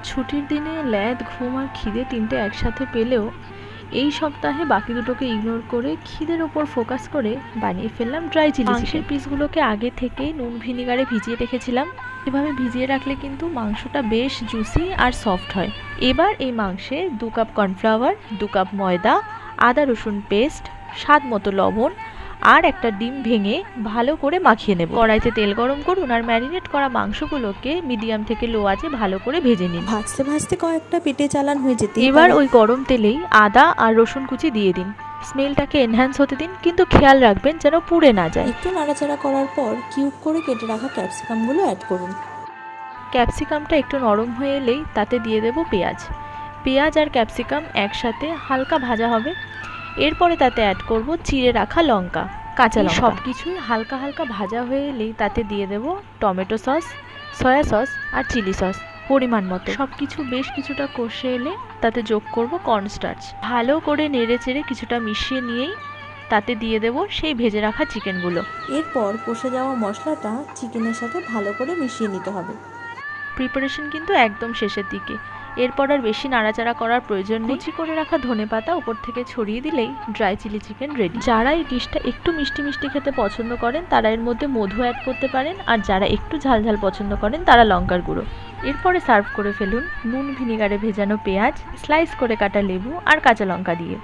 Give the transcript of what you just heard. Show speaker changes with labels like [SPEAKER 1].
[SPEAKER 1] ছুটির দিনে ল্যাদ, ঘুম আর খিদে তিনটে একসাথে পেলেও এই সপ্তাহে বাকি দুটোকে ইগনোর করে খিদের ওপর ফোকাস করে বানিয়ে ফেললাম ড্রাই চিলি চিকেন। মাংসের পিসগুলোকে আগে থেকেই নুন ভিনিগারে ভিজিয়ে রেখেছিলাম। এভাবে ভিজিয়ে রাখলে কিন্তু মাংসটা বেশ জুসি আর সফট হয়। এবার এই মাংসে 2 কাপ কর্নফ্লাওয়ার, 2 কাপ ময়দা, আদা রসুন পেস্ট, স্বাদ মতো লবণ আর একটা ডিম ভেঙে ভালো করে মাখিয়ে নেব। কড়াইতে তেল গরম করুন আর ম্যারিনেট করা মাংসগুলোকে মিডিয়াম থেকে লো আঁচে ভালো করে ভেজে নিন।
[SPEAKER 2] ভাজতে ভাজতে কয়েকটা পিঠে চালান হয়ে যেতে
[SPEAKER 1] এবার ওই গরম তেলেই আদা আর রসুন কুচি দিয়ে দিন। স্মেলটাকে এনহ্যান্স হতে দিন, কিন্তু খেয়াল রাখবেন যেন পুড়ে না যায়।
[SPEAKER 2] একটু নাড়াচাড়া করার পর কিউব করে কেটে রাখা ক্যাপসিকামগুলো অ্যাড করুন।
[SPEAKER 1] ক্যাপসিকামটা একটু নরম হয়ে এলেই তাতে দিয়ে দেব পেঁয়াজ। পেঁয়াজ আর ক্যাপসিকাম একসাথে হালকা ভাজা হবে। এরপরে তাতে অ্যাড করব চিড়ে রাখা লঙ্কা, কাঁচা লঙ্কা। সব কিছুই হালকা হালকা ভাজা হয়ে এলেই তাতে দিয়ে দেব টমেটো সস, সয়া সস আর চিলি সস পরিমাণ মতো। সব কিছু বেশ কিছুটা কষে এলে তাতে যোগ করব কর্নস্টার্চ। ভালো করে নেড়ে চেড়ে কিছুটা মিশিয়ে নিয়েই তাতে দিয়ে দেব সেই ভেজে রাখা চিকেনগুলো।
[SPEAKER 2] এরপর কষে যাওয়া মশলাটা চিকেনের সাথে ভালো করে মিশিয়ে নিতে হবে।
[SPEAKER 1] প্রিপারেশন কিন্তু একদম শেষের দিকে। এরপর আর বেশি নাড়াচাড়া করার প্রয়োজন নেই। কুচি করে রাখা ধনেপাতা উপর থেকে ছড়িয়ে দিলেই ড্রাই চিলি চিকেন রেডি। যারা এই ডিশটা একটু মিষ্টি মিষ্টি খেতে পছন্দ করেন তারা এর মধ্যে মধু অ্যাড করতে পারেন, আর যারা একটু ঝাল ঝাল পছন্দ করেন তারা লঙ্কার গুঁড়ো। এরপরে সার্ভ করে ফেলুন নুন ভিনিগারে ভেজানো পেঁয়াজ, স্লাইস করে কাটা লেবু আর কাঁচা লঙ্কা দিয়ে।